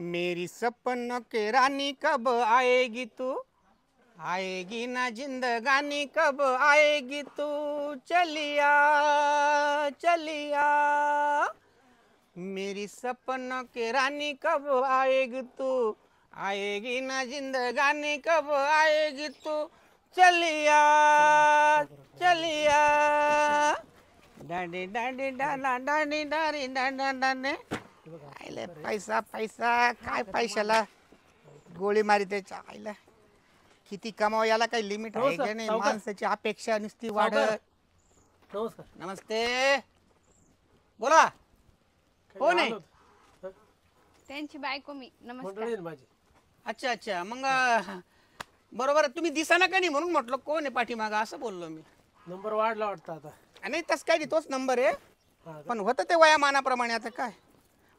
मेरी सपनों के रानी कब आएगी तू, आएगी ना जिंदगानी कब आएगी तू, चलिया चलिया। मेरी सपनों के रानी कब आएगी तू, आएगी ना जिंदगानी कब आएगी तू, चलिया चलिया। डाडी डाडी डाला डाडी डारी डाडा डाडे। आईला पैसा पैसा काय पैशाला गोळी मारी त्याच्या आईला. किती कमाव याला काही लिमिट आहे का नाही. माणसाची अपेक्षा नुसती वाढत. नमस्कार. नमस्ते बोला कोण आहे. त्यांची बायको मी. नमस्कार. मंडळी आहे माझी. अच्छा अच्छा मग बरोबर तुम्ही दिसाना का नाही म्हणून म्हटलं कोण आहे पाठीमागं असं बोललो मी. नंबर वाढला वाटतं आता. नाही तसं काय नाही तोच नंबर आहे हा, पण होतं ते वयामानाप्रमाणे. आता काय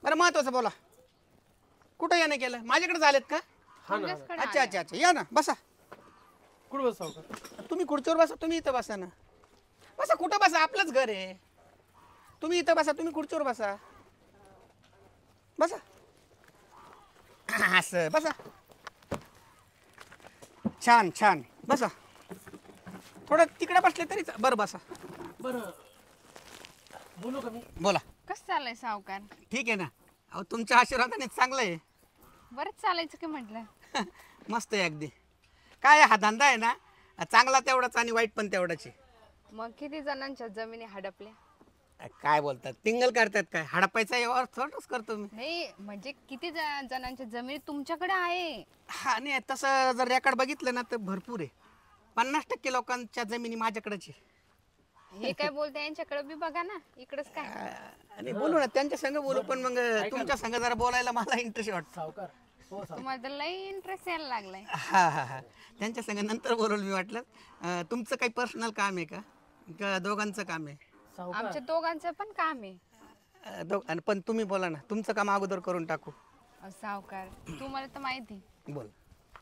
बरं महत्वाचं बोला. कुठं यानं केलं माझ्याकडे झालेत का. हा ना. तुमच्याचकडे अच्छा आल्या. अच्छा अच्छा या ना बसा. कुठं बस सावकार. तुम्ही खुर्चीवर बसा तुम्ही इथं बसा ना. बसा कुठं बसा आपलंच घर आहे. तुम्ही इथं बसा तुम्ही खुर्चीवर बसा. बसा असं बसा. छान छान बसा. थोडं तिकडे बसले तरी बरं बसा. बरं बोलू का मी. बोला. कसं चाललंय सावकार. ठीक आहे ना. अहो तुमच्या आशीर्वादाने चांगलं आहे. बरंच चालायचं की म्हटलं. मस्त आहे अगदी. काय हा धंदा आहे ना चांगला तेवढाच आणि वाईट पण तेवढाच आहे. मग किती जणांच्या जमिनी हडपल्या. काय बोलतात टिंगल करतात काय हडपायचा यावर थोडंच करतो मी. नाही म्हणजे किती जणांच्या जमिनी तुमच्याकडे आहे. हा नाही तसं जर रेकॉर्ड बघितलं ना तर भरपूर आहे. 50% लोकांच्या जमिनी माझ्याकडेच आहे. हे काय बोलते यांच्याकडे बी बघा ना. इकडच काय. आणि बोलू ना त्यांच्या संग बोलू पण मग तुमच्या संग जरा बोलायला मला इंटरेस्ट वाटतो. सावकार. हो सावकार. तुम्हाला तर लई इंटरेस्ट यायला लागलाय. हा हा हा त्यांच्या संग नंतर बोलू मी वाटलं. तुमचं काही पर्सनल काम आहे का दोघांचं काम आहे. सावकार. आमच्या दोघांचं पण काम आहे. आणि पण तुम्ही बोला ना तुमचं काम अगोदर करून टाकू. सावकार तुम्हाला तर माहिती बोल.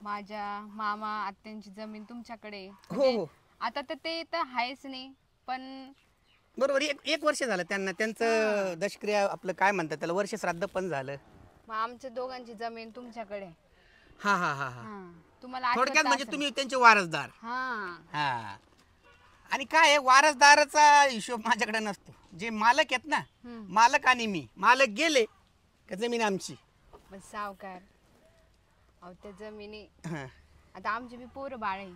माझ्या मामा आत्यांची जमीन तुमच्याकडे आहे. हो हो आता तर ते तर आहेच नाही पण बरोबर. एक वर्ष झालं त्यांना त्यांचं दशक्रिया आपलं काय म्हणतात त्याला वर्ष श्राद्ध पण झालं. मग आमच्या दोघांची जमीन तुमच्याकडे आहे. हा हा हा हा हा. तुम्हाला थोडक्यात आठवत म्हणजे असेल. तुम्ही त्यांचे वारसदार. हा हा आणि काय आहे वारसदाराचा हिशोब माझ्याकडे नसतो. जे मालक आहेत ना मालक आणि मी मालक गेले का जमीन आमची. पण सावकार अहो त्या जमिनी हा. आता आमची बी पोरं बाळ आहे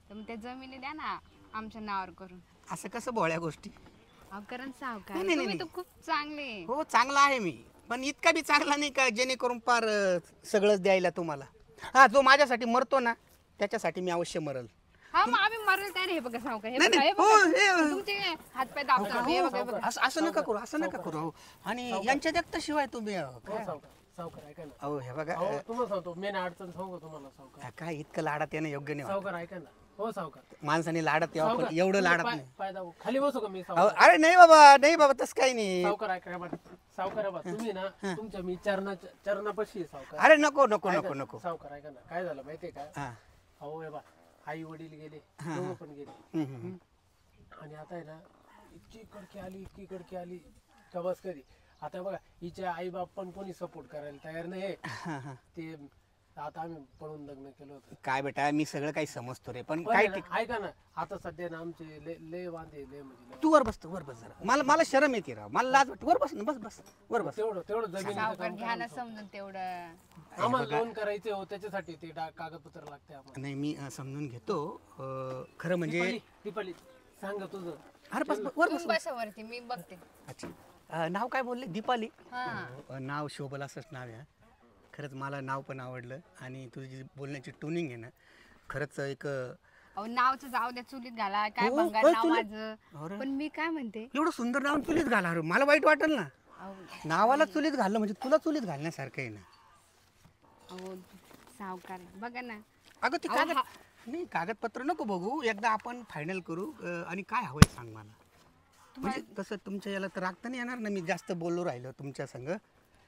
तर मग त्या जमिनी द्या ना आमच्या नावावर करून. असं कसं बोळ्या गोष्टी. अहो करण सावकार नाही, नाही, तुम्ही नाही. तर खूप चांगले आहे. हो चांगला आहे मी पण इतका बी चांगला नाही का जेणेकरून फार सगळंच द्यायला तुम्हाला. हा जो माझ्यासाठी मरतो ना त्याच्यासाठी मी अवश्य मरल. हा मग आम्ही मरल त्या हे बघा सावकार हे नाही, बघा नाही. हे हो, बघा हे- तुमचे हातपाय दाबतात हे बघा हे बघा. असं नका करू असं नका करू. अहो. आणि यांच्या देखत शिवाय तुम्ही हो सावकार. सावकार ऐका ना. अहो हे बघा अहो तुम्हाला सांगतो मेन अडचण सांगू का तुम्हाला सावकार. काय इतकं लाडात येणं योग्य नाही वाटत. सावकार ऐका ना. हो सावकार. माणसाने लाडात यावं पण सावकार, एवढं तुम्ही लाडात पाय- नाही. पाय दाबू. खाली बसू का मी अहो, सावकार. अरे नाही बाबा तसं काही नाही. सावकार ऐका बा. सावकार बा तुम्ही ना तुमच्या मी चरणापाशी आहे सावकार. अरे नको नको ऐका नको ना, नको. सावकार ऐका ना काय झालं माहितीये का. हा अहो हे बा आई वडील गेले दोघं पण गेले हम्म, हम्म. आणि आता आहे ना इतकी कडकी आली का बस कधी. आता बघा हिच्या आई बाप पण कोणी सपोर्ट करायला तयार नाही. हा, हा. ते आता आम्ही पळून लग्न केलं होतं. काय बेटा मी सगळं काही समजतो रे पण पण काय आहे ना, ऐका ना आता सध्या ना आमचे लय वांदे लय म्हणजे लय. तू वर बसतो वर बस जरा. मला शरम येते राव मला लाज वाटते. वर बस ना बस वर बस. तेवढं जमिनीचं सावकार काम घ्या ना समजून तेवढं. आम्हाला लोन करायचे हो त्याच्यासाठी ते कागदपत्र लागते आम्हाला. नाही मी समजून घेतो. खरं म्हणजे दीपाली सांग तुझं. अरे बस वर बस. तुम्ही बसा वरती मी बघते. अच्छा नाव काय बोलले दीपाली. हा नाव शोभल असंच नाव आहे. खरंच मला नाव पण आवडलं आणि तुझी बोलण्याची टोनिंग आहे ना खरंच एक अहो नावचं जाऊ द्या चुलीत घाला काय हो, भंगार होय, नाव चुलीत. माझं. अरे. पण मी काय म्हणते एवढं सुंदर नाव चुलीत घाला रे मला वाईट वाटेल ना. अहो नावाला चुलीत घालणं म्हणजे तुला चुलीत घालण्यासारखं आहे ना. अहो सावकार बघा ना. अगं ते अहो, कागद नाही कागदपत्र नको बघू एकदा आपण फायनल करू. आणि काय हवंय सांग मला. म्हणजे तसं तुमच्या याला तर रागता नाही येणार ना मी जास्त बोललो राहिलो तुमच्या संग.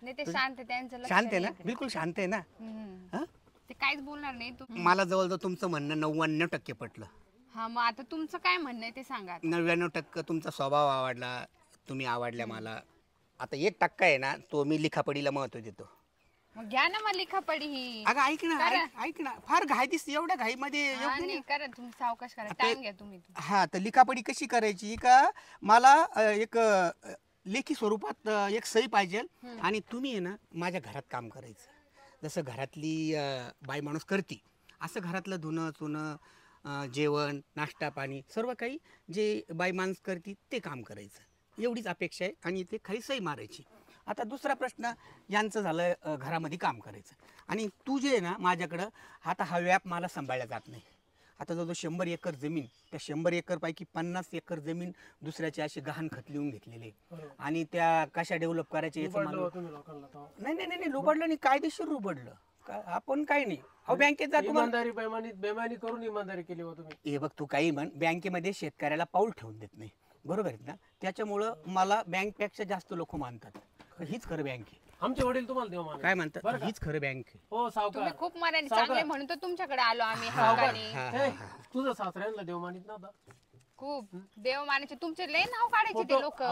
नाही ते शांत आहे, त्यांचं लक्ष शांत आहे ना नाही. बिलकुल शांत आहे ना. हम्म. हा? ते काहीच बोलणार नाही तू. मला जवळजवळ तुमचं म्हणणं 99% पटलं. हा मग आता तुमचं काय म्हणणं आहे ते सांगा. 99% तुमचा स्वभाव आवडला. तुम्ही आवडल्या मला. आता 1% आहे ना तो मी लिखापडीला महत्व देतो. मग घ्या ना मग लिखापडी ही. अगं ऐक ना, ऐक ना, फार घाई दिसते, एवढ्या घाई मध्ये हा, नाही करा तुम्ही, सावकाश करा, टाइम घ्या तुम्ही. हा, तर लिखापडी कशी करायची का, मला एक लेखी स्वरूपात एक सही पाहिजे, आणि तुम्ही आहे ना माझ्या घरात काम करायचं. जसं घरातली बाई माणूस करते असं घरातलं धुणं चुणं जेवण नाश्ता पाणी सर्व काही जे बाई माणूस करते ते काम करायचं, एवढीच अपेक्षा आहे. आणि ते खाली सही मारायची. आता दुसरा प्रश्न यांचं झालं घरामध्ये काम करायचं. आणि तू जे आहे ना माझ्याकडं, आता हा व्याप मला सांभाळला जात नाही. आता जवळ 100 एकर जमीन, त्या 100 एकरपैकी 50 एकर जमीन दुसऱ्याची अशी गहाण खत लिहून घेतलेली, आणि त्या कशा डेव्हलप करायच्या याचं मला नाही नाही नाही लुबडलं नाही, कायदेशीर लुबडलं आपण काही नाही. अहो बँकेत जा, इमानदारी बेमानी करून इमानदारी केली हो तुम्ही. हे बघ, तू काही म्हण, बँकेमध्ये शेतकऱ्याला पाऊल ठेवून देत नाही, बरोबर आहेत ना. त्याच्यामुळं मला बँकपेक्षा जास्त लोक मानतात. हीच खरं बँक आहे. आमचे वडील तुम्हाला देव मानतात. काय म्हणतात, हीच खरं बँक आहे. हो सावकार, तुम्ही खूप मराठी चांगले म्हणून तर तुमच्याकडे आलो आम्ही. तुझं सासऱ्यांना देव मानित नव्हता. खूप देव मानायचे, तुमचे लय नाव काढायचे ते लोक.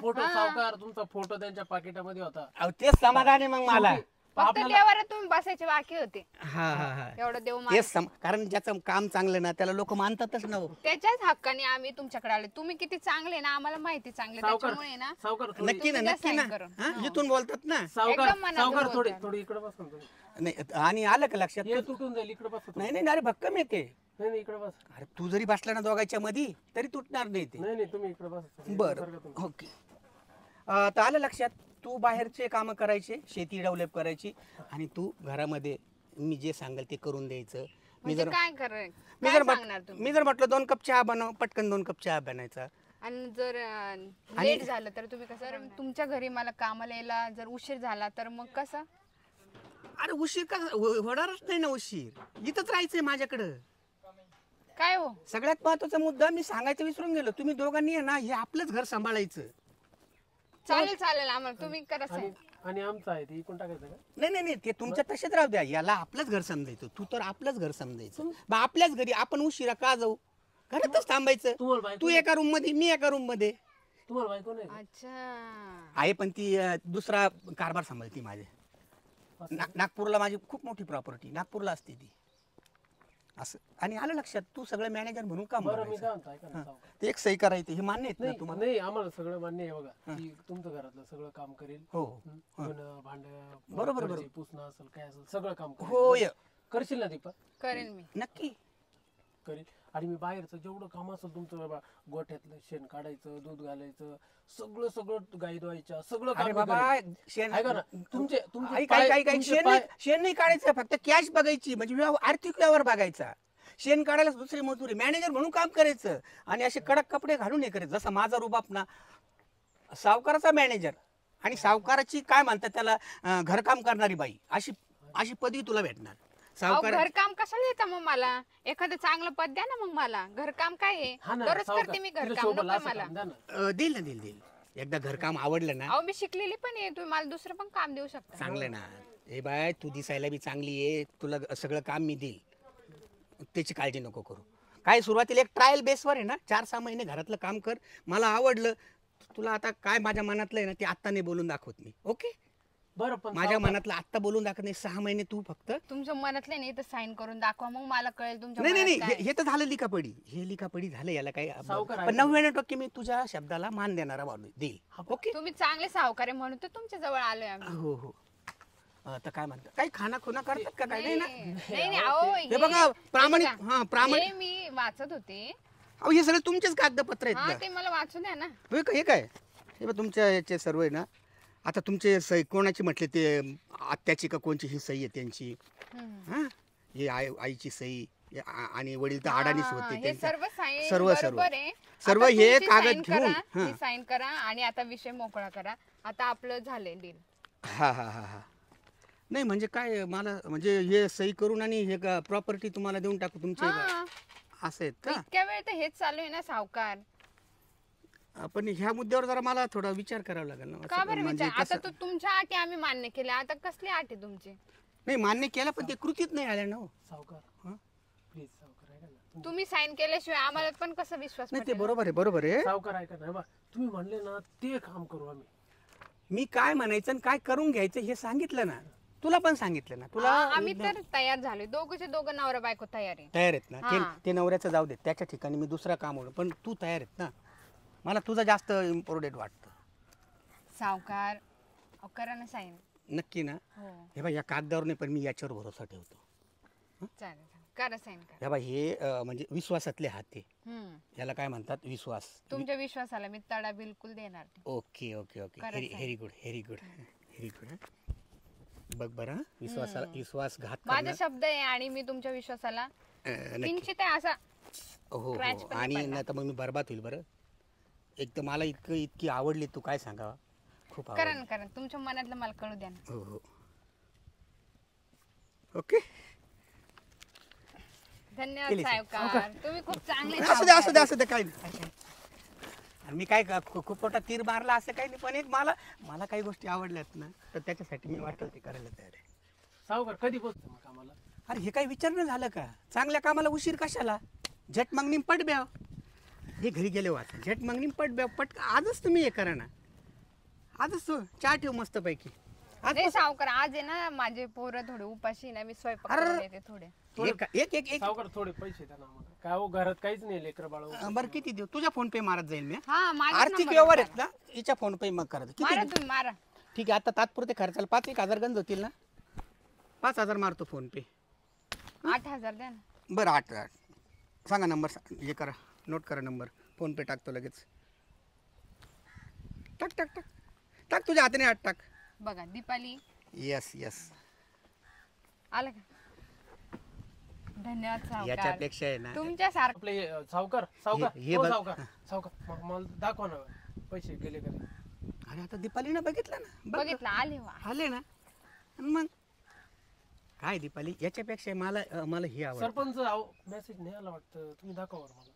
फोटो सावकार, तुमचा फोटो त्यांच्या पाकिटामध्ये होता. अहो तेच समाधान आहे मग मला. फक्त देवाला तुम्ही बसायचे बाकी होते. हा हा हा, एवढं देव तेच कारण ज्याचं काम चांगलं ना त्याला लोक मानतातच ना. त्याच्याच हक्काने आम्ही तुमच्याकडे आले. तुम्ही किती चांगले ना आम्हाला माहिती, चांगले त्याच्यामुळे ना. सावकार नक्की ना, नक्की ना. इथून बोलतात ना सावकार, थोडी इकडे बस नाही. आणि आलं का लक्षात, तुटून जाईल, इकडे बस. नाही नाही अरे भक्कम येते. नाही इकडे बस. अरे तू जरी बसला ना दोघांच्या मध्ये तरी तुटणार नाही ते. नाही तुम्ही इकडे बस. बरं, ओके. तर आलं लक्षात, तू बाहेरचे कामं करायचे, शेती डेव्हलप करायची, आणि तू घरामध्ये मी जे सांगेल ते करून द्यायचं. मी जर म्हटलं 2 कप चहा बनव, पटकन 2 कप चहा बनायचा. आणि जर लेट झालं तर तुम्ही कसं, तुमच्या घरी मला कामाला यायला जर उशीर झाला तर मग कसं? अरे उशीर का होणारच नाही ना, उशीर इथंच राहायचंय माझ्याकडं. काय हो, सगळ्यात महत्वाचा मुद्दा मी सांगायचं विसरून गेलो, तुम्ही दोघांनी आहे ना हे आपलंच घर सांभाळायचं. चालेल आम्हाला, तुम्ही करा. आणि आमचं आहे ते इकडून टाकायचं का? नाही नाही नाही, ते तुमच्या तसेच राहू द्या. याला आपलंच घर समजायचं, तू तर आपलंच घर समजायचं. मग आपल्याच घरी आपण उशिरा का जाऊ, घरातच थांबायचं. तू एका रूम मध्ये, मी एका रूम मध्ये. तुम्हाला बायको नाही? अच्छा आहे, पण ती दुसरा कारभार सांभाळती माझे. नागपूरला माझी खूप मोठी प्रॉपर्टी नागपूरला असते ती, असं. आणि आलं लक्षात, तू सगळं मॅनेजर म्हणून काम ते एक सही करायची, हे मान्य आहे ना तुम्हाला? नाही आम्हाला सगळं मान्य आहे बघा, की तुमचं घरातलं सगळं काम करेल. हो, भांड बरोबर, पुसणं असेल काय असेल सगळं काम हो. करशील ना दीपा? करेन मी, नक्की करेल. आणि मी बाहेरचं जेवढं काम असेल तुमचं, गोठ्यातलं शेण काढायचं, दूध घालायचं, सगळं गाई धुवायच्या, सगळं काम शेण ऐका ना. शेण नाही काढायचं, फक्त कॅश बघायची, म्हणजे आर्थिक व्यवहार बघायचा. शेण काढायला दुसरी मजुरी, मॅनेजर म्हणून काम करायचं. आणि असे कडक कपडे घालून हे करायचं. जसं माझा रुबाब ना सावकाराचा मॅनेजर, आणि सावकाराची काय म्हणतात त्याला, घरकाम करणारी बाई, अशी पदवी तुला भेटणार. घरकाम कशाला देता मग मला? एखादं चांगलं पद द्या ना मग मला. घरकाम काय आहे, दररोज करते मी घरकाम, नको मला. देईल. एकदा घरकाम आवडलं ना. अहो मी शिकलेली पण आहे, तुम्ही मला दुसरं पण काम देऊ शकता. चांगलं ना. हे बाय, तू दिसायला बी चांगली आहे, तुला सगळं काम मी देईल, त्याची काळजी नको करू. काय सुरुवातीला एक ट्रायल बेसवर आहे ना, 4-6 महिने घरातलं काम कर. मला आवडलं, तुला आता काय माझ्या मनातलं आहे ना ते आत्ता नाही बोलून दाखवत मी. ओके, बरं. पण माझ्या मनातलं आत्ता बोलून दाखवत नाही. 6 महिने तू फक्त तुमच्या मनातले नाही तर साईन करून दाखवा, मग मला कळेल तुमच्या. नाही, हे तर झालं लिखापडी. हे लिखापडी झालं, याला काय. पण 99% मी तुझ्या शब्दाला मान देणारा देईल. ओके, तुम्ही चांगले सावकार आहे म्हणून तर तुमच्या जवळ आलोय आम्ही. हो. तर काय म्हणतात, काही खाना खुना करतात का? काय नाही ना. नाही अहो, हे बघा, प्रामाणिक. प्रामाणिक मी वाचत होते. अहो हे सगळे तुमचेच कागदपत्र आहेत हा, ते मला वाचू द्या ना. हे काय, हे बघ तुमच्या याचे सर्व आहे ना. आता तुमचे सही कोणाची म्हटले, ते आत्याची का कोणची ही सही आहे त्यांची. हा, ही आईची सही, आणि वडील तर अडाणीच होते. सर्व हे कागद घेऊन साईन करा आणि आता विषय मोकळा करा. आता आपलं झालंय डील. हा. नाही म्हणजे काय, मला म्हणजे हे सही करून आणि हे प्रॉपर्टी तुम्हाला देऊन टाकू तुमचे, असं आहेत का? इतक्या वेळ तर हेच चालू आहे ना सावकार. पण ह्या मुद्द्यावर जरा मला थोडा विचार करावा लागेल ना. का बरं विचार? आता तो तुमच्या अटी आम्ही मान्य केल्या, आता कसली अटी तुमची? नाही मान्य केलं, पण ते कृतीत नाही आल्या ना. सावकार प्लीज, सावकार ऐका ना. तुम्ही साईन केल्याशिवाय आम्हाला पण कसं विश्वास? नाही, ते बरोबर आहे. सावकार ऐका ना, तुम्ही म्हणले ना ते काम करू आम्ही. मी काय म्हणायचं आणि काय करून घ्यायचं हे सांगितलं ना. तुला पण सांगितलं ना तुला आम्ही तर तयार झालोय, दोघंचे दोघं नवरा बायको तयार आहे. तयार आहेत ना हा. ते नवऱ्याचं जाऊ दे, त्याच्या ठिकाणी मी दुसरा काम होणं, पण तू तयार आहेत ना. मला तुझं जास्त इम्पॉर्टंट वाटतं. सावकार अहो, करा ना साईन. नक्की ना. हो हे बा या कागदावर नाही, पण मी याच्यावर भरोसा ठेवतो. चालेल चालेल. करा साईन करा. हे बा हे म्हणजे विश्वासातले हात आहे. हम्म. याला काय म्हणतात, विश्वास. तुमच्या विश्वासाला मी तडा बिलकुल देणार नाही. ओके ओके ओके खरंच आहे. Very good very good very good. बघ बरं हा, विश्वासघात माझा करणं, शब्द आहे आणि मी तुमच्या विश्वासाला नक्की. किंचित आहे असा हो scratch हो. पण आणि नाही नाही तर मग मी बरबाद होईल बरं. एक तर मला इतकी आवडली, तू काय सांगावा, खूप करा आवडली. ना करा ना. तुमच्या मनातलं मला कळू द्या ना. हो हो ओके. धन्यवाद केली सावकार, तुम्ही खूप चांगले असू दे असू दे असू दे, काही नाही. आणि मी काय खूप मोठा तीर मारला असं काही नाही, पण एक मला काही गोष्टी आवडल्यात ना, तर त्याच्यासाठी मी वाटेल ते करायला तयार आहे. सावकार कधी पोहोचतो मग कामाला? अरे हे काही विचारणं झालं का, चांगल्या कामाला उशीर कशाला, झट मागणी पट ब्याव. हे घरी गेले वाचा, झट मागणी पट ब्याव पट. आजच तुम्ही हे करा ना, आजच तू चहा ठेव मस्त पैकी. अरे सावकार आज आहे ना, माझे पोरं थोडे उपाशी आहे ना, मी स्वयंपाक अरे. करून येते थोडे. एक एक एक सावकार थोडे पैसे द्या ना आम्हाला. काय हो घरात काहीच नाही, लेकर बाळ. बरं किती देऊ, तुझ्या फोन पे मारत जाईल मी. हा माझा आर्थिक व्यवहार आहेत ना, हिच्या फोन पे मग करत किती मारा देऊ? तुम्ही मारा. ठीक आहे, आता तात्पुरते खर्चाला 5,000 गंज होतील ना. 5,000 मारतो फोन पे. 8,000 द्या ना. बरं 8 सांगा नंबर, हे करा, नोट करा नंबर, फोन पे टाकतो लगेच. टाक टाक टाक टाक, तुझ्या हाताने हात टाक. बघा दीपाली यस यस. आलं का. धन्यवाद सावकार, याच्यापेक्षा आहे ना, तुमच्या सारखं. आपले सावकार सावकार हे हो बघ. सावकार सावकार मला दाखवा ना पैसे गेले का नाही. अरे आता दीपालीनं बघितलं ना, बघितलं आले वा. आले ना. आणि मग काय दीपाली, याच्यापेक्षा मला हे आवडतं. सरपंच मेसेज नाही आला वाटतं, तुम्ही दाखवा बरं मला.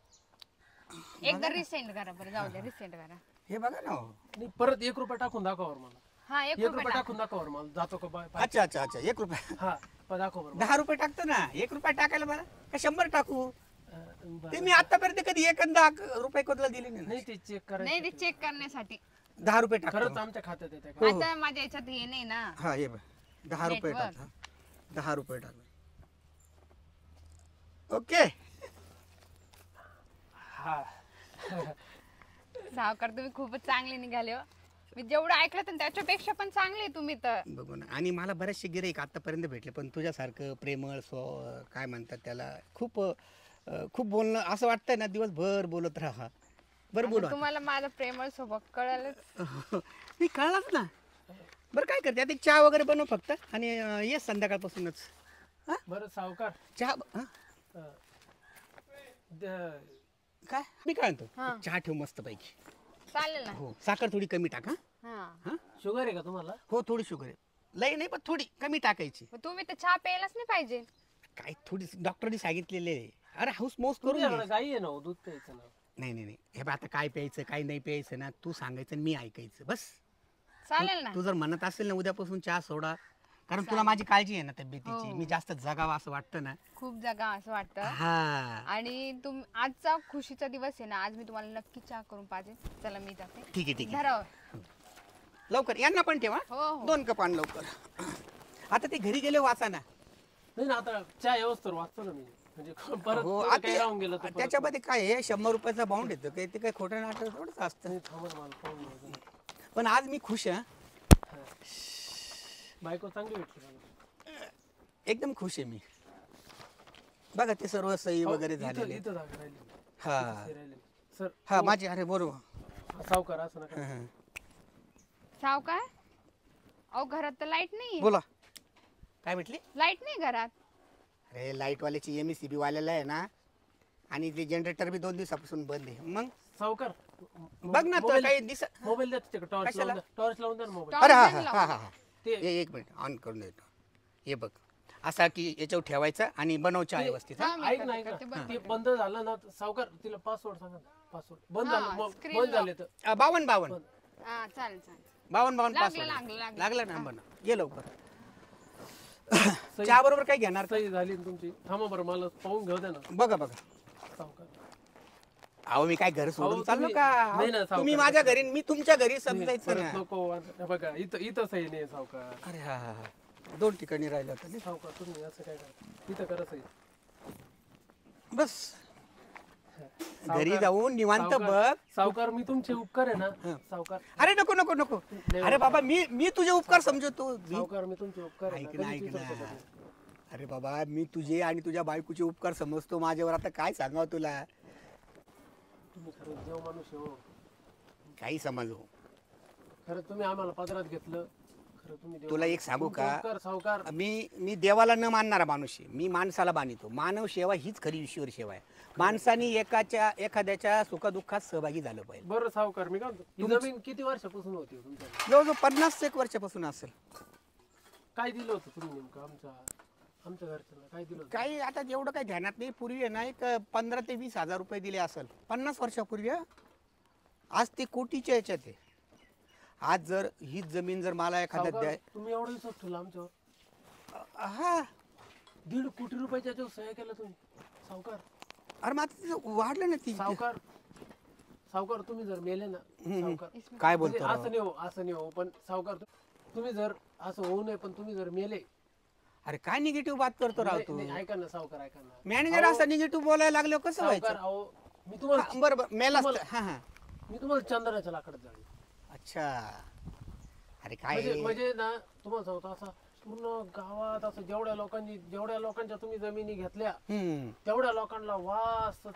एकदा रिसेंड करा बरं, जाऊ द्या रिसेंड करा. हे बघा ना हो. नाही परत 1 रुपया टाकून दाखवा बरं मला. हा 1 1 रुपये रुपया टाका. टाकून दाखवा बरं मला, जातो का बाय. अच्छा अच्छा अच्छा, 1 रुपया. हा दाखवा बरं 10 रुपये टाकतो ना, 1 रुपया टाकायला बरं का 100 टाकू. बरं. ते मी आतापर्यंत कधी 1 रुपये कोणाला दिले नाही. नाही ते चेक करायचं. नाही ते चेक करण्यासाठी. 10 रुपये टाकतो. खरंच आमच्या खात्यात येते का? आता माझ्या याच्यात हे नाही ना. हा हे बघ, 10 रुपये Network. टाक. 10 रुपये टाक. ओके. हा सावकार तुम्ही खूपच चांगले निघाले हो. मी जेवढं ऐकलं तर त्याच्यापेक्षा पण चांगले तुम्ही तर. बघू ना, आणि मला बरेचसे गिऱ्हाईक आतापर्यंत भेटले, पण तुझ्यासारखं प्रेमळ काय म्हणतात त्याला, खूप खूप बोलणं असं वाटतंय ना, दिवसभर बोलत राहा. बरं बोलू आता तुम्हाला माझा प्रेमळ स्वभाव कळालंच. आता. मी कळलाच ना. बरं काय करते आता, एक चहा वगैरे बनव फक्त, आणि ये संध्याकाळपासूनच. बरं सावकार चहा हा? अं, द- काय मी काय म्हणतो, हा. एक चहा ठेव मस्त पैकी. चालेल ना. हो, साखर थोडी कमी टाक. हा हा हा शुगर आहे का तुम्हाला? हो, थोडी शुगर आहे, लई नाही पण थोडी कमी टाकायची. मग तुम्ही तर चहा प्यायलाच नाही पाहिजे. काय थोडी डॉक्टरनी सांगितलेले आहे. अरे हाऊस मौस करून घे. तुमच्याकडे गाई आहे ना हो, दूध प्यायचं ना. नाही नाही नाही, हे बघ आता काय प्यायचं काय नाही प्यायचं ना, तू सांगायचं आणि मी ऐकायचं बस. चालेल ना. तू जर म्हणत असेल ना उद्यापासून चहा सोडा, कारण तुला माझी काळजी आहे ना तब्येतीची, हो. मी जास्त जगावा असं वाटतं ना. खूप जागा असं वाटतं. हा आणि आजचा खुशीचा दिवस आहे ना, आज मी तुम्हाला नक्की चहा करून पाहिजे. चला मी जाते. ठीक आहे ठीक आहे, धरा. लवकर यांना पण ठेवा. हो हो 2 कप आण लवकर. आता ते घरी गेले वाचा ना. नाही ना, आता चहा व्यवस्थेवर वाचतो ना मी, म्हणजे परत हो, पुढे काही राहून गेलं तर परत- त्याच्यामध्ये काय आहे, 100 रुपयाचा बाउंड येतो, काही ते काही खोटं नाटक थोडंच असतं. नाही, थांबा ना, मला पाहून घ्यायचं ना. पण आज मी खुश आहे. हा. बायको चांगली भेटली का? एकदम खुश आहे मी. बघा ते सर्व सही वगैरे इथं- झालेले. इथं जागा राहिली. हा इथे राहिली. सर हा माझी, अरे बरोबर. सावकार असं नका. हा, हा. सावकार. अहो घरात तर लाईट नाही. बोला काय म्हटली. लाईट नाही घरात. अरे लाईट वाल्याची MECB वाल्याला आहे ना, आणि ते जनरेटर बी 2 दिवसापासून बंद आहे. मग सावकार बघ ना, तर काही दिस. मोबाईल द्या तिच्याकडे, टॉर्च कशाला? लावून द्या. टॉर्च लावून द्या ना मोबाईल. अरे हा Torch हा लावा. हा हा, ते- एक मिनिट ऑन करून देतो. हे बघ, असा की याच्यावर ठेवायचा आणि बनवचा व्यवस्थित. हा? हा, मी ऐक ना, ऐक करते, ना. बंद ते बंद झालं ना, सावकार तिला पासवर्ड सांगा ना. पासवर्ड बंद हा, झालं, screen बंद lock. झाले तर 52 हा चालेल चालेल. 52 लागलं, पासवर्ड लागलं, लागलं. लागलं ना. बन ये लवकर. चहा बरोबर काय घेणार. सही झाली ना तुमची. थांबा बरं, मला पाहून घेऊ द्या ना बघा बघा, सावकार. अहो मी काय घर सोडून अहो, चाललो तुम्ही- का. नाही ना, सावकार. तुम्ही माझ्या घरी, मी तुमच्या घरी समजायचं परत ना. नको हे बघा, इथं इथं सही नाही सावकार. अरे हा हा हा. 2 ठिकाणी राहिलं होतं नाही. सावकार तुम्ही असं काय करा, तिथं करायचं बस घरी जाऊन निवांत बघ. सावकार मी तुमचे उपकार आहे ना सावकार. अरे नको नको नको. अरे बाबा मी तुझे उपकार समजतो. सावकार मी तुमचे उपकार आहे ना, ऐक ना कधीच ऐक विसरू शकत ना. नाही. अरे बाबा मी तुझे आणि तुझ्या बायकोचे उपकार समजतो. माझ्यावर आता काय सांगावं तुला. तुम्ही खरं देव माणूस आहे हो. काही समजू. खरं तुम्ही आम्हाला पदरात घेतलं. खरं तुम्ही देव तुला एक सांगू तुमचे का उपकार सावकार. मी देवाला न मानणारा माणूस आहे. मी माणसाला मानितो. मानव सेवा हीच खरी ईश्वर सेवा आहे. माणसाने एखाद्याच्या सुखदुःखात सहभागी झालं पाहिजे. बरं सावकार मी काय म्हणतो, ही जमीन किती वर्षापासून होती हो तुमच्या? जवळजवळ 50 वर्षापासून असेल. काय दिलं होतं तुम्ही नेमकं आमच्या घरच्यांना काय दिलं होतं? काही आता एवढं काही ध्यानात नाही. पूर्वी आहे ना एक 15 ते 20 हजार रुपये दिले असेल 50 वर्षापूर्वी. आज ते कोटीच्या याच्यात आहे. आज जर हीच जमीन जर मला एखाद्या सावकार, तुम्ही एवढं विश्वास ठेवला आमच्यावर? हा 1.5 कोटी रुपयाच्या याच्यावर सह्या केल्या तुम्ही सावकार. अरे मग आता तिचं वाढलं ना ती. सावकार तुम्ही जर मेले ना सावकार, काय म्हणजे बोलतो असं नाही हो पण सावकार तुम्ही जर असं होऊ नये पण तुम्ही जर मेले. अरे काय निगेटिव्ह बात करतो राव तू. नाही, ऐका ना सावकार ऐका ना. मॅनेजर असं निगेटिव्ह बोलायला लागलो कसं सावकार व्हायचं. अहो मी तुम्हाला बरोबर मेला हा हा मी तुम्हाला चंदनाच्या लाकडात जाईल. अच्छा. अरे काय म्हणजे ना तुम्हाला सांगतो असं पूर्ण गावात असं जेवढ्या लोकांच्या तुम्ही जमिनी घेतल्या तेवढ्या लोकांना वासत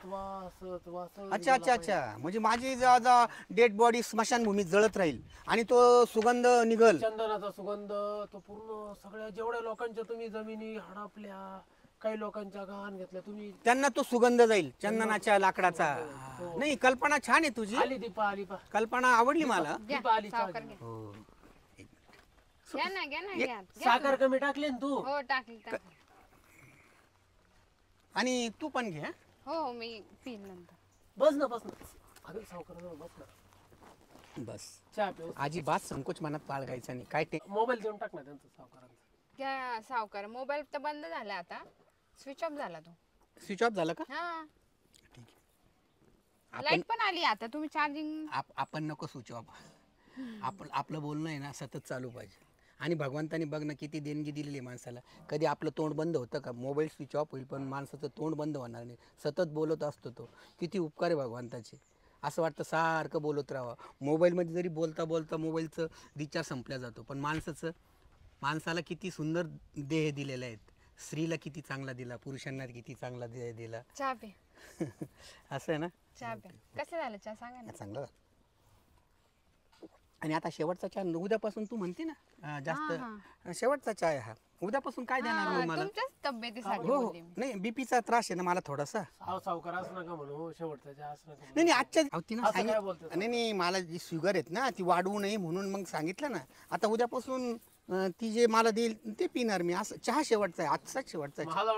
अच्छा अच्छा अच्छा. म्हणजे माझी डेड बॉडी स्मशानभूमीत जळत राहील आणि तो सुगंध निघल. चंदनाचा सुगंध तो पूर्ण सगळ्या जेवढ्या लोकांच्या तुम्ही जमिनी हडपल्या, काही लोकांच्या गहाण घेतल्या तुम्ही, त्यांना तो सुगंध जाईल चंदनाच्या लाकडाचा. नाही कल्पना छान आहे तुझी. आली दीपा कल्पना आवडली मला. दीपा आली सावकार घ्या. हो. घ्या ना घ्या ना घ्या. साखर कमी टाकली ना तू? हो टाकली टाकली. आणि तू पण घे. हो मी पिन नंतर. बस ना अगं सावकार बस ना. बस चहा पिऊ. अजिबात संकोच मनात बाळगायचा नाही. काय ते मोबाईल देऊन टाक ना त्यांचा सावकारांचा. घ्या सावकार. मोबाईल तर बंद झाला आता, स्विच ऑफ झाला तो. स्विच ऑफ झाला का. हा ठीक आहे. लाईट पण आली आता. तुम्ही चार्जिंग आपण नको स्विच ऑफ. आपलं बोलणं आहे ना सतत चालू पाहिजे. आणि भगवंतानी बघ ना किती देणगी दिलेली आहे माणसाला. कधी आपलं तोंड बंद होतं का. मोबाईल स्विच ऑफ होईल पण माणसाचं तोंड बंद होणार नाही. सतत बोलत असतो तो. किती उपकार आहे भगवंताचे. असं वाटतं सारखं बोलत राहावं. मोबाईलमध्ये जरी बोलता बोलता मोबाईलचं रिचार्ज संपल्या जातो. पण माणसाला किती सुंदर देह दिलेले आहेत. स्त्रीला किती चांगला दिला, पुरुषांना किती चांगला देह दिला. चहा पे. असं आहे ना. चहा पे. कसं झालं चहा सांगा ना. चांगलं. आणि आता शेवटचा चहा उद्यापासून तू म्हणते ना जास्त शेवटचा चहा आहे हा. उद्यापासून काय देणार मग मला. तुमच्याच तब्येतीसाठी हो बोलली मी. नाही बीपीचा त्रास आहे ना मला थोडासा. सावकार असं नका म्हणू. शेवटचा चहा असं नका म्हणू. नाही आजच्या तिनं असं काय सांगितलं. बोलते नाही मला जी शुगर आहेत ना ती वाढवू नये म्हणून मग सांगितलं ना. आता उद्यापासून ती जे मला देईल ते पिणार मी. असं चहा शेवटचा आहे. आजचाच शेवटचा आहे. मला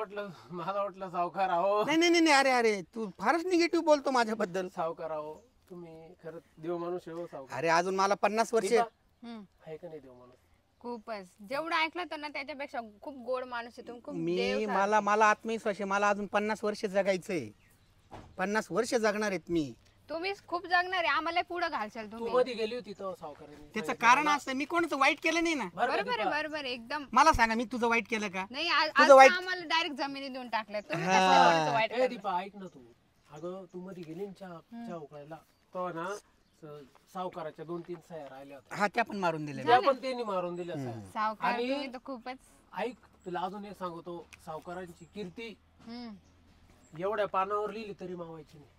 वाटलं सावकार आहो. नाही अरे तू फारच निगेटिव्ह बोलतो माझ्याबद्दल. सावकार आहो तुम्ही खरंच देव माणूस आहे हो सावकार. अरे अजून मला 50 वर्ष आहे का नाही देव माणूस? खूपच. जेवढं ऐकलं तर ना त्याच्यापेक्षा खूप गोड माणूस आहे तुम्ही. खूप देव मी सारखे. मला आत्मविश्वास आहे. मला अजून 50 वर्ष जगायचंय. 50 वर्ष जगणार आहेत मी. तुम्ही खूप जगणार आहे. आम्हाला पुढे घालशाल तू तुम्ही. मध्ये गेली होती तो सावकारांनी. त्याचं कारण असं मी कोणाचं वाईट केलं नाही ना. बरोबर आहे बरोबर आहे एकदम. मला सांगा मी तुझं वाईट केलं का. नाही आज तुझं वाईट- आम्हाला डायरेक्ट जमिनी देऊन टाकल्या. तुम्ही कसं कोणाचं वाईट ए केलं? दीपा ऐक ना तू. अगं तू मध्ये गेली ना चहा उकळायला तो ना सावकाराच्या 2-3 सह्या राहिल्या होत्या. हा त्या पण मारून दिले. त्या पण त्यांनी मारून दिल्या सह्या. सावकार आणि- तुम्ही तर खूपच. ऐक तुला अजून एक सांगतो सावकारांची कीर्ती हम्म. एवढ्या पानावर लिहिली तरी मावायची नाही.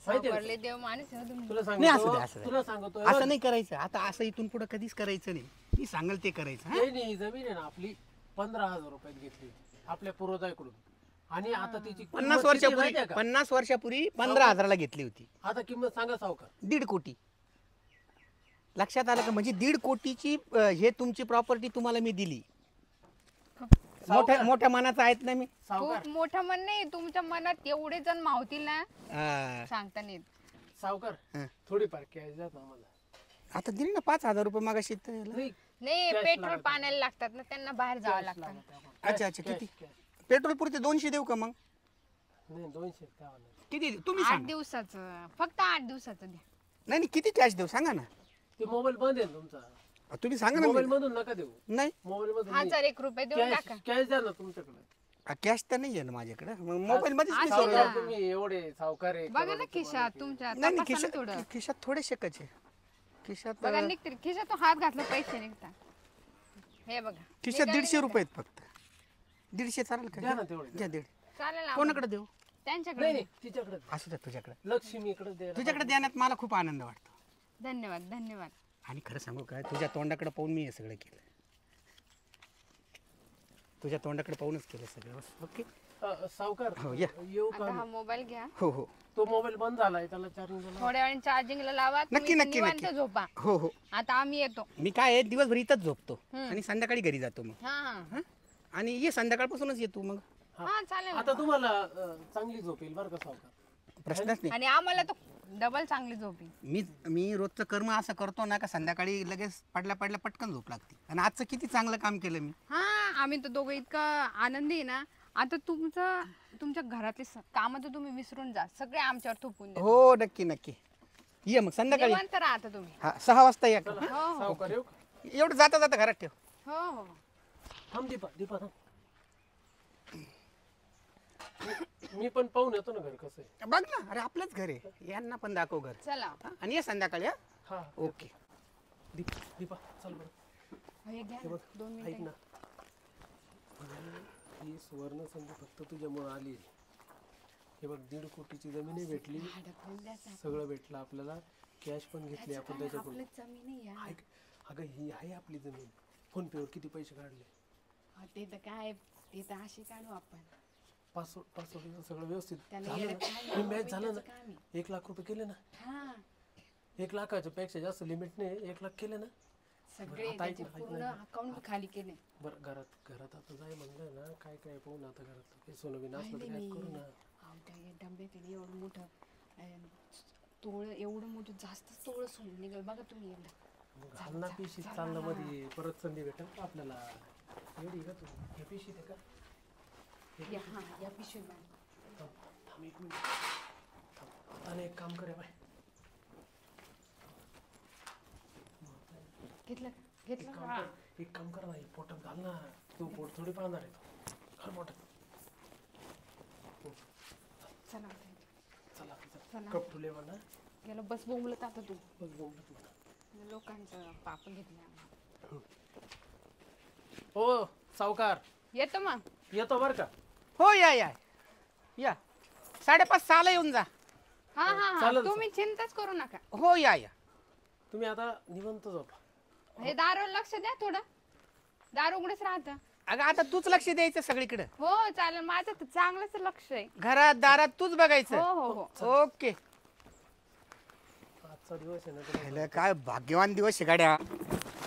माहिती आहे सावकार का? लय देव माणूस आहे हो तुम्ही. तुला नाही, असू दे, असू सांगतो दे. तुला सांगतो असं नाही करायचं. आता असं इथून पुढे कधीच करायचं नाही. मी सांगल ते करायचं. हा? नाही जमीन आहे ना आपली 15,000 रुपयात घेतली आपल्या पूर्वजाकडून. आणि आता तिची किंमत 50 किती वर्षापूर्वी माहिती आहे का? 50 वर्षापूर्वी 15,000ला घेतली होती. आता किंमत सांगा सावकार. 1.5 कोटी. लक्षात आलं का. म्हणजे 1.5 कोटीची हे तुमची प्रॉपर्टी तुम्हाला मी दिली. मोठ्या मनाचा आहेत ना मी. सावकार खूप मोठं मन नाही. तुमच्या मनात एवढे जण मावतील ना हा. सांगता नाही. सावकार हं. थोडीफार कॅश द्या आम्हाला. आता दिली ना 5,000 रुपये मागाशी. नाही नाही Cash पेट्रोल लागत पाण्याला लागतात ना त्यांना बाहेर जावं cash लागतं. लागत आहे आम्हाला. अच्छा Cash, किती cash. पेट्रोल पुरते 200 देऊ का मग. नाही 200 द्यावं लागेल. किती तुम्ही 8 सांगा. दिवसाचं फक्त 8 दिवसाचं द्या. नाही किती कॅश देऊ सांगा ना. ते मोबाईल बंद आहे ना तुमचा. तुम्ही सांगा ना मोबाईल मधून नका देऊ, नाही मोबाईल मधून 1001 देऊन टाका. कॅश द्या ना तुमच्याकडे. कॅश तर नाही आहे ना माझ्याकडे, मग मोबाईल मध्येच मी असं सगळं- का? तुम्ही एवढे सावकार आहे. बघा ना खिशात तुमच्या, नाही नाही, तपासा ना थोडं. खिशात थोडेसे कचे खिशात बघा निघतील खिशात, तो हात घातला पैसे निघतात. हे बघा खिशात 150 रुपये आहेत फक्त. 150 चालेल द्या ना का? तेवढे. द्या 150. चालेल ना. कोणाकडे देऊ? त्यांच्याकडे नाही नाही, तिच्याकडे असू द्या तुझ्याकडे. लक्ष्मीकडे द्यायला. तुझ्याकडे देण्यात मला खूप आनंद वाटतो. धन्यवाद धन्यवाद. आणि खरं सांगू काय, तुझ्या तोंडाकडे पाहून मी हे सगळं केलं. तुझ्या तोंडाकडे पाहूनच केलं सगळं. ओके सावकार हो, या. येऊ आता का? हा मोबाईल घ्या, हो हो तो मोबाईल बंद झालाय, त्याला चार्जिंग थोड्या वेळाने चार्जिंगला लावा. नक्की, तुम्ही नक्की, निवांत नक्की. झोपा. हो हो. आता आम्ही येतो. मी काय आहे, दिवसभर इथंच झोपतो आणि संध्याकाळी घरी जातो मग. हा हं? आणि ये संध्याकाळपासूनच येतो मग. हा चालेल. आता तुम्हाला चांगली झोप येईल बरं का सावकार. प्रश्नच नाही. आणि आम्हाला तो डबल चांगली झोपी. मी रोजचं कर्म असं करतो ना का संध्याकाळी लगेच पडल्या पडल्या पटकन झोप लागते. आणि आजचं किती चांगलं काम केलं मी. हा आम्ही तर दोघं इतकं आनंदी आहे ना. आता तुमच्या घरातले काम तर तुम्ही विसरून जा, सगळे आमच्यावर थोपून द्या. हो नक्की नक्की. ये मग संध्याकाळी. निवांत राहा आता तुम्ही. हा 6 वाजता या. हो हो सावकार येऊ का? एवढं जाता जाता घरात ठेव. हो हो. थांब दीपा, दीपा थांब. मी पण पाहून येतो ना घर कसं आहे. बघ ना, अरे आपलंच घर आहे, यांना पण दाखव घर. चला. हा? आणि ये संध्याकाळी. हा हा ओके. दीपा, दीपा चल बरं. हे घ्या हे ना, बघ 2 ऐक मिनिटं. ना, ही सुवर्ण संधी फक्त तुझ्यामुळे आली. हे बघ 1.5 कोटीची जमीन भेटली, ढकलून द्यायचं. सगळं भेटलं आपल्याला, कॅश पण घेतली आपण त्याच्याकडून. आपलं जमीन आहे यार. ऐक, अगं ही आहे आपली जमीन. फोन पेवर किती पैसे काढले? हा, ते तर काय, ते तर अशी काढू आपण. पासवर्ड सगळं व्यवस्थित त्याला झालं येडं काय ना? आहे, मॅच झालं मिनिटाचं काम ना? आहे. 1 लाख रुपये केले ना? हा 1 लाखाच्या पेक्षा जास्त लिमिट नाही, 1 लाख केले ना? सगळे आता ऐक त्याचे ना, ऐक पूर्ण ना. अकाउंट खाली केले. बरं घरात आता जाय म्हणलं ना, काय काय पाहू ना आता घरात. काही सोनं बिनं असलं तर काय करू ना. डब्यात एवढं मोठं तोळ, एवढं मोठं जास्त तोळ सोडून निघाल बघा तुम्ही एकदा. मग घाल ना पिशी चाललं मध्ये, परत संधी भेटेल का आपल्याला? एवढी का तू? हे पिशी दे का? हा या पिशवी बांध. थांब 1 मिनिट. थांब. आणि एक काम करे बाय. घेतलं का? घेतलं का? एक काम कर ना, हे पोटात घाल ना. तू पोट थोडी पाहणार आहे तो. घाल पोटात. चला चला चला. कप ठुले म्हणा. गेलो बस बोंबलत आता तू. बस बोंबलत म्हणा. लोकांचं पाप घेतलं. हो सावकार, येतो मग. येतो बरं का? हो या या या. 5:30-6ला येऊन जा. हा हा हा चालेल. तुम्ही चिंताच करू नका. हो या या. तुम्ही आता निवंत झोपा. हे दारूवर लक्ष द्या थोडं. दारू उघडच राहत. अगं आता तूच लक्ष द्यायचं सगळीकडे. हो चालेल, माझं तर चांगलंच लक्ष आहे. घरात दारात तूच हो बघायचं. हो हो. ओके. आजचा दिवस आहे ना तुला. ह्याला काय भाग्यवान दिवस आहे गाड्या.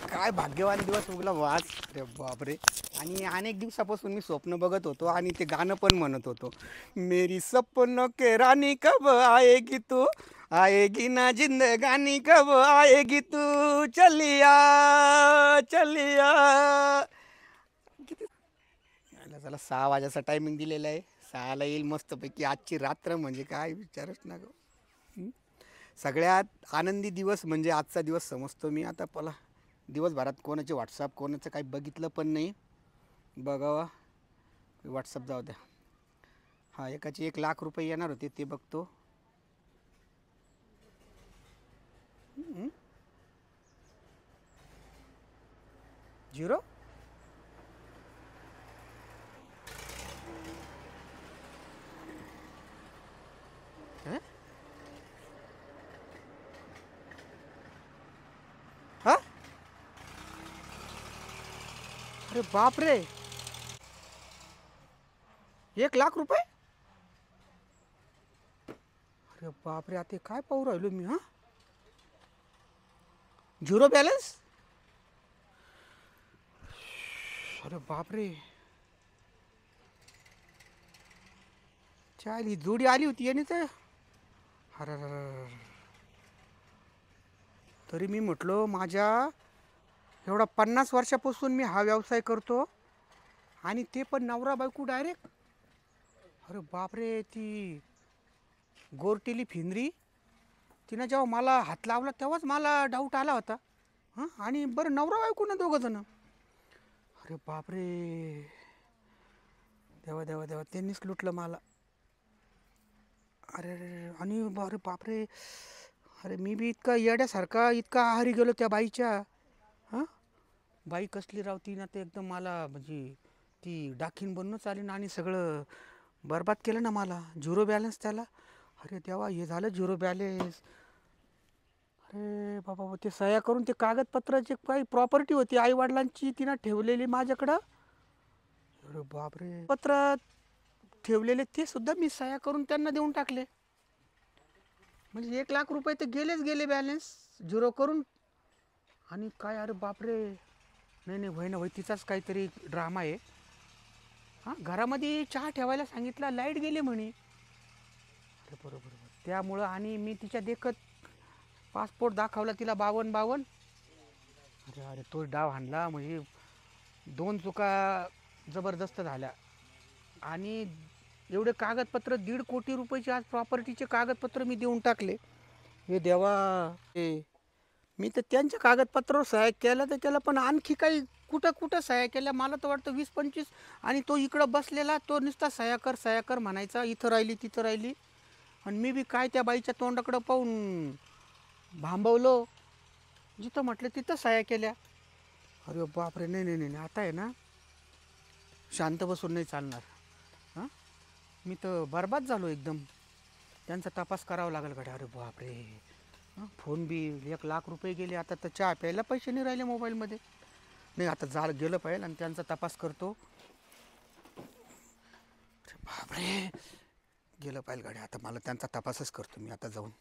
काय भाग्यवान दिवस उगला वाच रे बापरे. आणि अनेक दिवसापासून मी स्वप्न बघत होतो आणि ते गाणं पण म्हणत होतो. मेरी सपनों के रानी कब आएगी तू, आएगी ना जिंदगानी कब आएगी तू, चलिया चलिया. किती चला 6 वाजायचा टायमिंग दिलेला आहे. 6ला येईल मस्तपैकी. आजची रात्र म्हणजे काय विचारच ना गं. सगळ्यात आनंदी दिवस म्हणजे आजचा दिवस समजतो मी. आता मला दिवसभरात कोणाचे व्हॉट्सअप कोणाचं काही बघितलं पण नाही. बघावा व्हॉट्सअप जाऊ द्या. हा एकाचे 1 लाख रुपये येणार होते ते बघतो. झिरो. हा अरे बाप रे. 1 लाख रुपये. अरे बाप रे, आता काय पाहू राहिलो मी. हा झिरो बॅलन्स. अरे बाप रे. चाल ही जोडी आली होती याने तर. अरे तरी मी म्हटलो माझ्या एवढा 50 वर्षापासून मी हा व्यवसाय करतो आणि ते पण नवरा बायको डायरेक्ट. अरे बापरे. ती गोरटेली फिंदरी तिनं जेव्हा मला हात लावला तेव्हाच मला डाऊट आला होता हां आणि बरं नवरा बायको ना दोघं जण. अरे बापरे, देवा देवा देवा, त्यांनीच लुटलं मला. अरे अरे आणि अरे बापरे, अरे मी बी इतका येड्यासारखा इतका आहारी गेलो त्या बाईच्या. हां बाई कसली रावती ना, ते एकदम मला म्हणजे ती डाकीन बनूनच आली ना आणि सगळं बरबाद केलं ना मला. झिरो बॅलन्स त्याला. अरे देवा, हे झालं झिरो बॅलन्स. अरे बाबा, ते सह्या करून ते कागदपत्राची काही प्रॉपर्टी होती आईवडिलांची तिनं ठेवलेली माझ्याकडं. अरे बापरे, पत्र ठेवलेले ते सुद्धा मी सह्या करून त्यांना देऊन टाकले. म्हणजे 1,00,000 रुपये तर गेलेच गेले बॅलन्स झिरो करून. आणि काय, अरे बापरे, नाही नाही, होय ना होय, तिचाच काहीतरी ड्रामा आहे. हां घरामध्ये चहा ठेवायला सांगितला, लाईट गेली म्हणे. अरे बरोबर बरोबर, त्यामुळं आणि मी तिच्या देखत पासपोर्ट दाखवला तिला 52. अरे अरे, तो डाव हाणला म्हणजे 2 चुका जबरदस्त झाल्या. आणि एवढे कागदपत्र 1.5 कोटी रुपयाचे आज प्रॉपर्टीचे कागदपत्र मी देऊन टाकले. हे देवा, हे मी तर त्यांच्या कागदपत्रावर सह्या केल्या तर केला, पण आणखी काही कुठं कुठं सह्या केल्या मला तर वाटतं 20-25. आणि तो इकडं बसलेला तो नुसता सह्या कर म्हणायचा, इथं राहिली तिथं राहिली. आणि मी बी काय त्या बाईच्या तोंडाकडं पाहून भांबवलो, जिथं म्हटलं तिथं सह्या केल्या. अरे बापरे, नाही नाही नाही, आता आहे ना शांत बसून नाही चालणार. हां मी तर बरबाद झालो एकदम. त्यांचा तपास करावा लागेल गड्या. अरे बापरे, फोन बी 1,00,000 रुपये गेले. आता तर चहा प्यायला पैसे नाही राहिले मोबाईलमध्ये. नाही आता गेलं पाहिजे आणि त्यांचा तपास करतो. अरे बापरे, गेलं पाहिजे गाडी. आता मला त्यांचा तपासच करतो मी आता जाऊन.